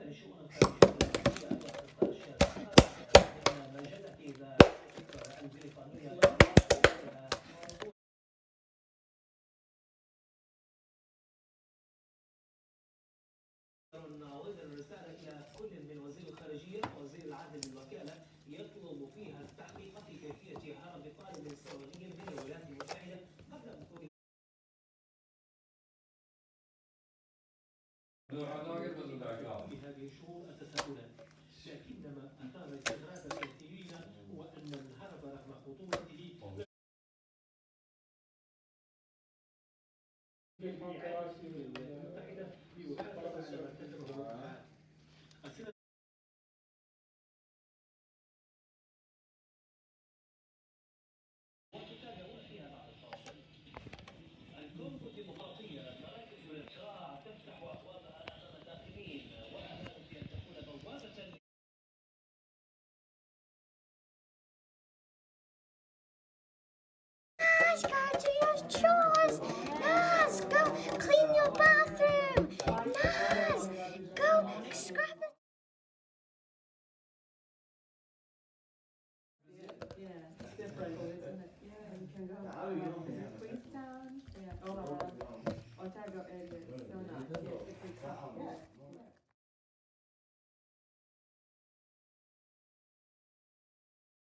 للشؤون الخارجية الأمريكية 13 ما جاء في الفكرة البريطانية وزر الرسالة إلى كل من وزير الخارجية ووزير العدل للوكالة يطلب فيها التحقيق في كيفية هرب طالب سعودي من الولايات المتحدة قبل دخول في هذه الشهور التساؤلات، لكن ما أثار استغراب الكثيرين هو أن الهرب رغم خطورته في الولايات المتحدة يحاسب على ما ارتكبه